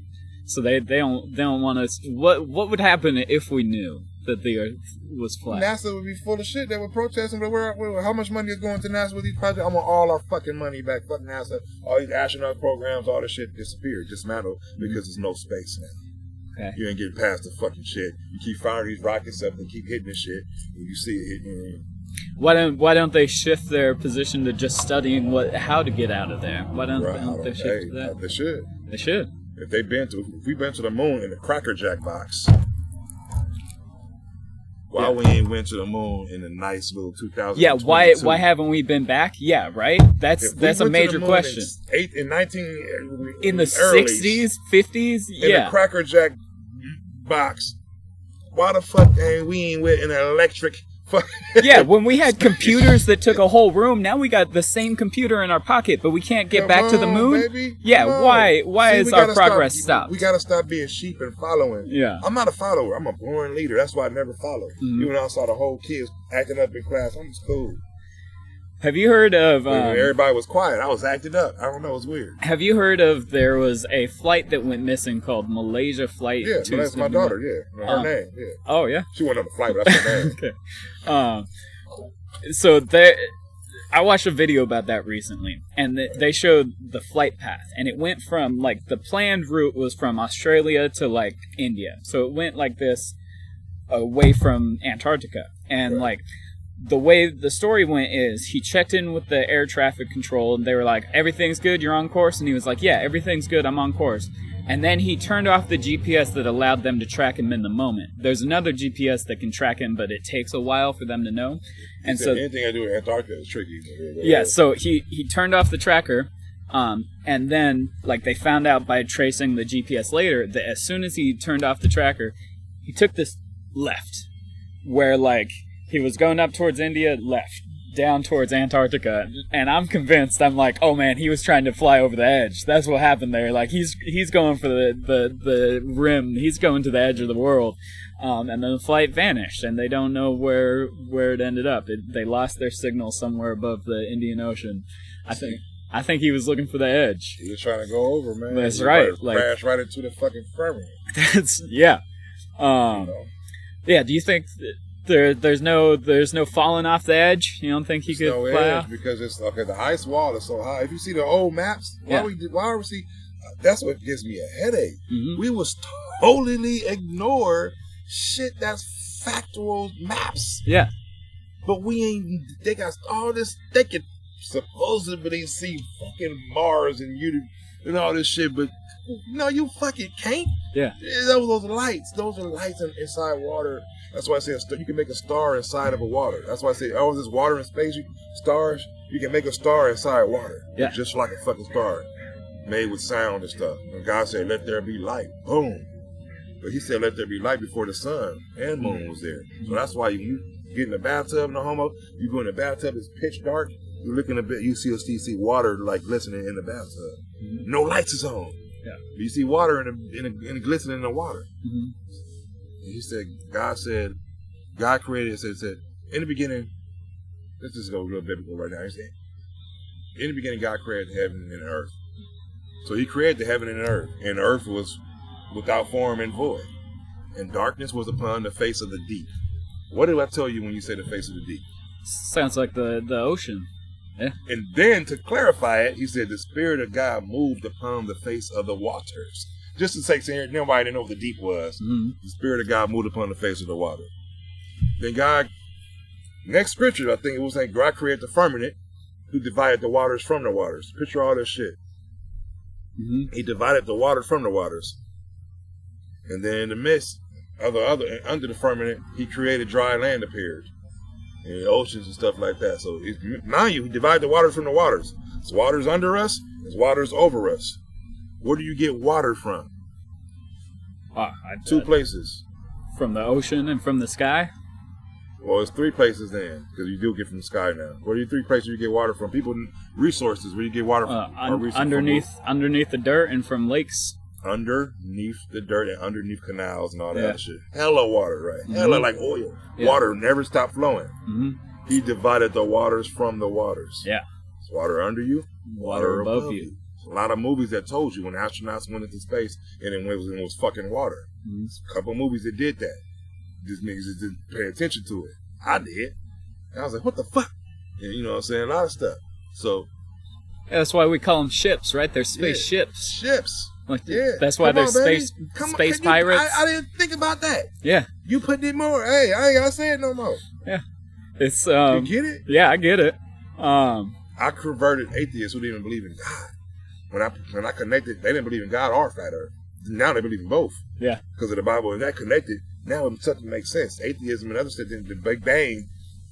So they don't want us. What would happen if we knew that the Earth was flat? NASA would be full of shit. They were protesting. But how much money is going to NASA with these projects? I want all our fucking money back. Fuck NASA. All these astronaut programs, all this shit disappeared, dismantled because there's no space now. Okay. You ain't getting past the fucking shit. You keep firing these rockets up and keep hitting this shit, and you see it hitting. Why don't they shift their position to just studying how to get out of there? Why don't they shift to that? They should. They should. If we've been to the moon in a Cracker Jack box, why we ain't went to the moon in a nice little 2000? Yeah, why haven't we been back? Yeah, right. That's a major question. In the 60s, 50s, in a Cracker Jack box. Why the fuck ain't we in an electric? Yeah, when we had computers that took a whole room, now we got the same computer in our pocket, but we can't get back to the moon. Baby. Yeah, why is our progress stopped? We gotta stop being sheep and following. Yeah, I'm not a follower. I'm a born leader. That's why I never follow. Even though I saw the whole kids acting up in class, I'm just cool. Have you heard of... everybody was quiet. I was acting up. I don't know. It was weird. Have you heard of there was a flight that went missing called Malaysia Flight? Yeah, that's my daughter. Yeah. Her name. Yeah. Oh, yeah? She went on the flight, but that's her name. Okay. So I watched a video about that recently, and they showed the flight path, and it went from, the planned route was from Australia to, India. So it went like this away from Antarctica. And, the way the story went is he checked in with the air traffic control, and they were like, everything's good, you're on course? And he was like, yeah, everything's good, I'm on course. And then he turned off the GPS that allowed them to track him in the moment. There's another GPS that can track him, but it takes a while for them to know. And so anything I do in Antarctica is tricky. Yeah, so he turned off the tracker, and then they found out by tracing the GPS later that as soon as he turned off the tracker, he took this left, where he was going up towards India, left, down towards Antarctica, and I'm convinced, I'm like, oh man, he was trying to fly over the edge. That's what happened there. He's going for the rim. He's going to the edge of the world. And then the flight vanished, and they don't know where it ended up. They lost their signal somewhere above the Indian Ocean. I think he was looking for the edge. He was trying to go over, man. That's right. Crash right into the fucking firmament. Yeah. Yeah. Do you think there's no falling off the edge? You don't think he could fly off? Because it's the ice wall is so high. If you see the old maps, why are we see? That's what gives me a headache. We was totally ignore shit that's factual maps. Yeah. But we ain't. They got all this. They can supposedly see fucking Mars and all this shit, but no, you fucking can't. Yeah. Those lights. Those are lights inside water. That's why I say you can make a star inside of a water. That's why I say, there's water in space. Stars, you can make a star inside water. Yeah. It's just like a fucking star, made with sound and stuff. And God said, "Let there be light." Boom. But he said, let there be light before the sun and moon was there. So that's why you get in the bathtub, no homo. You go in the bathtub, it's pitch dark. You look in the bed, you see water like glistening in the bathtub. No lights is on. Yeah. You see water in glistening in the water. He said, God created it. Said, in the beginning, let's just go a little biblical right now. He said, in the beginning, God created heaven and earth. So he created the heaven and earth, and the earth was without form and void, and darkness was upon the face of the deep. What do I tell you when you say the face of the deep? Sounds like the ocean. Yeah. And then to clarify it, he said the Spirit of God moved upon the face of the waters. Just to say, nobody didn't know what the deep was. The Spirit of God moved upon the face of the water. Then God, next scripture, I think it was saying God created the firmament, who divided the waters from the waters. Picture all this shit. He divided the waters from the waters. And then in the midst of under the firmament, he created dry land appeared. And oceans and stuff like that. So mind you, he divided the waters from the waters. There's waters under us, there's waters over us. Where do you get water from? Two places. From the ocean and from the sky? Well, it's three places then, because you do get from the sky now. What are the three places you get water from? People, resources, where you get water from? Underneath the dirt and from lakes. Underneath the dirt and underneath canals and all that shit. Hella water, right? Hella like oil. Yeah. Water never stopped flowing. He divided the waters from the waters. Yeah. It's water under you, water above you. A lot of movies that told you when astronauts went into space and it was fucking water. A couple movies that did that. These niggas just didn't pay attention to it. I did. And I was like, what the fuck? And you know what I'm saying? A lot of stuff. So. Yeah, that's why we call them ships, right? They're space ships. Ships. Like, that's why they're space pirates. I didn't think about that. Yeah. You put it more. Hey, I ain't gotta say it no more. Yeah. It's you get it? Yeah, I get it. I converted atheists who didn't even believe in God. When I connected, they didn't believe in God or flat earth. Now they believe in both. Yeah. Because of the Bible, and that connected. Now it something makes sense. Atheism and other stuff, the Big Bang,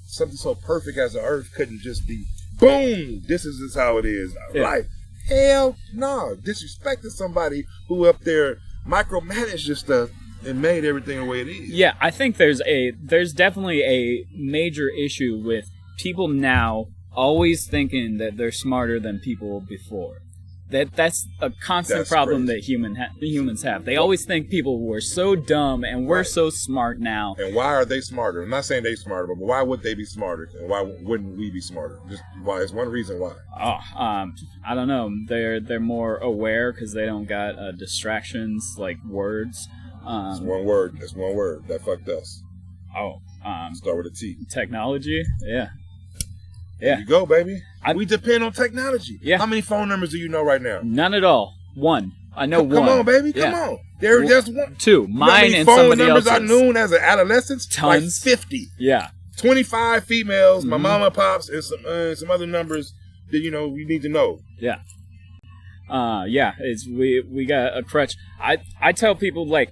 something so perfect as the earth couldn't just be, boom, this is how it is. Yeah. Like, hell no. Disrespecting somebody who up there micromanaged this stuff and made everything the way it is. Yeah, I think there's definitely a major issue with people now always thinking that they're smarter than people before. That's a constant problem that humans have. They always think people were so dumb and we're so smart now. And why are they smarter? I'm not saying they smarter, but why would they be smarter? And why wouldn't we be smarter? Just why? It's one reason why. I don't know. They're more aware because they don't got distractions like words. It's one word. It's one word that fucked us. Start with a T. Technology. Yeah. There you go, baby. We depend on technology. Yeah. How many phone numbers do you know right now? None at all. One. I know one. Come on, baby. Come on. There's one. Two. Mine and somebody else's. Phone numbers I knew as an adolescent? Tons. Like 50. Yeah. 25 females, my mama, pops, and some other numbers that, we need to know. Yeah. We got a crutch. I tell people, like,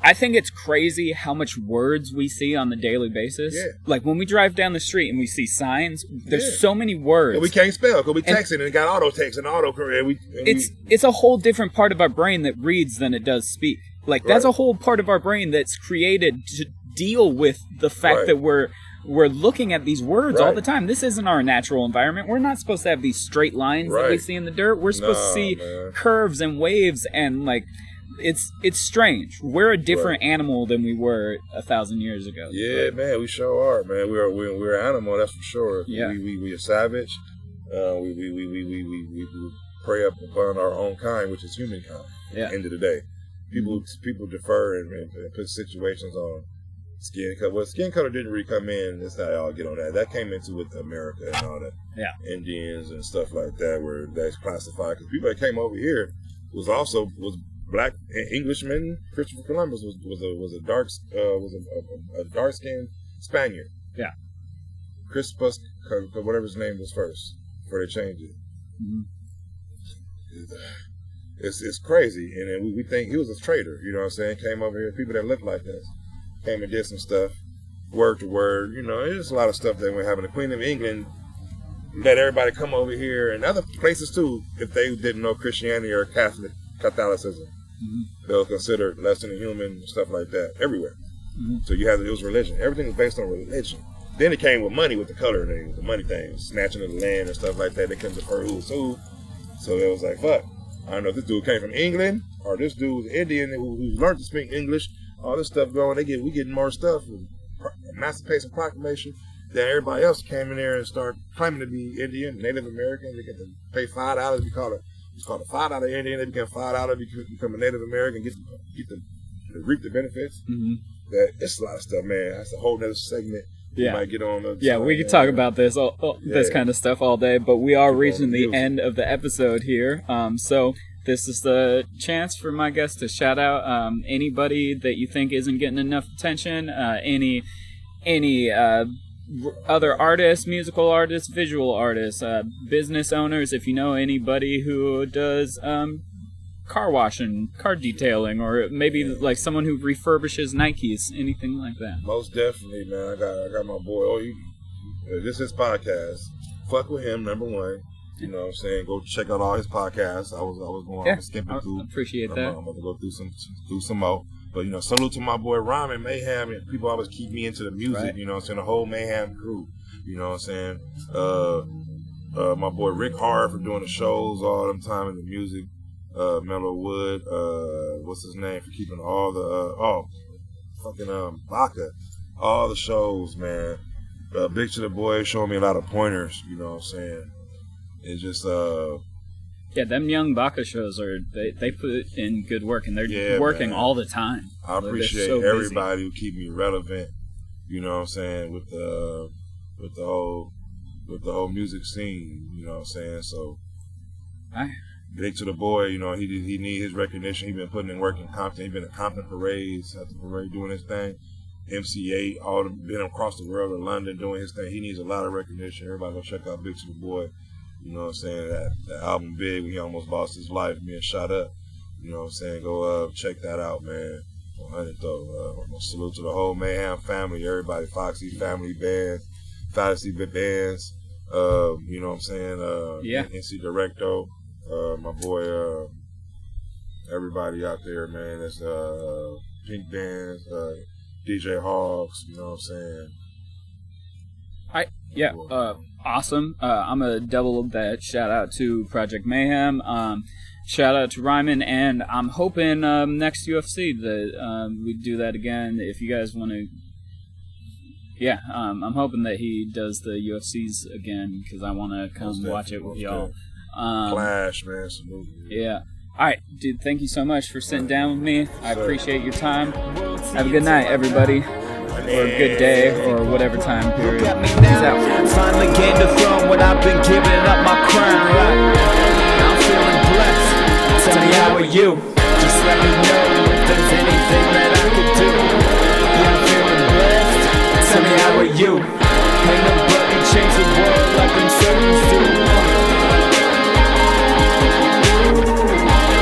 I think it's crazy how much words we see on the daily basis. Yeah. Like when we drive down the street and we see signs, there's so many words. And we can't spell because we texting and it got auto text and auto correct. It's a whole different part of our brain that reads than it does speak. Like that's a whole part of our brain that's created to deal with the fact that we're looking at these words all the time. This isn't our natural environment. We're not supposed to have these straight lines that we see in the dirt. We're supposed to see curves and waves and like. It's strange. We're a different animal than we were 1,000 years ago. Yeah, man, we sure are, man. We're an animal, that's for sure. Yeah. We are savage. We prey up upon our own kind, which is humankind. Yeah. At the end of the day, people defer and put situations on skin color. Well, skin color didn't really come in. That's how y'all get on that. That came into with America and all that. Yeah. Indians and stuff like that, where that's classified because people that came over here was Black Englishman. Christopher Columbus was a dark skinned Spaniard. Yeah. Crispus, whatever his name was first, before they changed it. It's crazy, and then we think he was a traitor. You know what I'm saying? Came over here, people that looked like us, came and did some stuff, word to word. There's a lot of stuff that we're having. The Queen of England let everybody come over here, and other places too, if they didn't know Christianity or Catholicism. They were considered less than a human and stuff like that everywhere. Mm-hmm. So it was religion. Everything was based on religion. Then it came with money, with the color thing, the money thing, snatching of the land and stuff like that. They couldn't defer who was who. So it was like, fuck. I don't know if this dude came from England or this dude was Indian who learned to speak English. All this stuff going, we getting more stuff. Emancipation Proclamation. Then everybody else came in there and started claiming to be Indian, Native American. They get to pay $5. It's called a $5 Indian. They become $5 to become a Native American, get to reap the benefits. Mm-hmm. That it's a lot of stuff, man. That's a whole nother segment. Yeah, we might get on. We could talk about this kind of stuff all day, but we are reaching the end of the episode here. So this is the chance for my guests to shout out anybody that you think isn't getting enough attention. Any other artists, musical artists, visual artists, business owners. If you know anybody who does car washing, car detailing, or maybe like someone who refurbishes Nikes, anything like that. Most definitely, man. I got my boy. This is his podcast. Fuck with him, number one. You know what I'm saying? Go check out all his podcasts. I was going skipping through. Appreciate that. I'm going to go through some more. But, salute to my boy Rhyme Mayhem. And people always keep me into the music, right. You know what I'm saying? The whole Mayhem crew. You know what I'm saying? My boy Rick Hard for doing the shows all the time in the music. Mellow Wood, what's his name, for keeping all the Baca, all the shows, man. Big to the boy showing me a lot of pointers, you know what I'm saying? It's just them young Baca shows they put in good work, and they're working, man, all the time. I appreciate everybody who keep me relevant, you know what I'm saying, with the whole music scene, you know what I'm saying? So big to the boy, he need his recognition. He been putting in work in Compton. He been at Compton parades, at the parade doing his thing. MC8, been across the world in London doing his thing. He needs a lot of recognition. Everybody go check out Big to the Boy. You know what I'm saying? That album Big, when he almost lost his life being shot up. You know what I'm saying? Go check that out, man. 100 though. Salute to the whole Mayhem family, everybody, Foxy family bands, Fantasy bands. You know what I'm saying? NC Directo. My boy, everybody out there, man. That's Pink Bands, DJ Hogs. You know what I'm saying? Awesome. I'm gonna double that shout out to Project Mayhem. Shout out to Ryman, and I'm hoping next UFC that we do that again. If you guys want to, I'm hoping that he does the UFCs again because I want to come watch it with y'all. Flash, man. Salute. Yeah. All right, dude. Thank you so much for sitting down with me. I appreciate your time. Have a good night, everybody, or a good day, or whatever time period. Peace out. Finally gained the throne when I've been giving up my crown. I'm feeling blessed. Tell me how are you? Just let me know.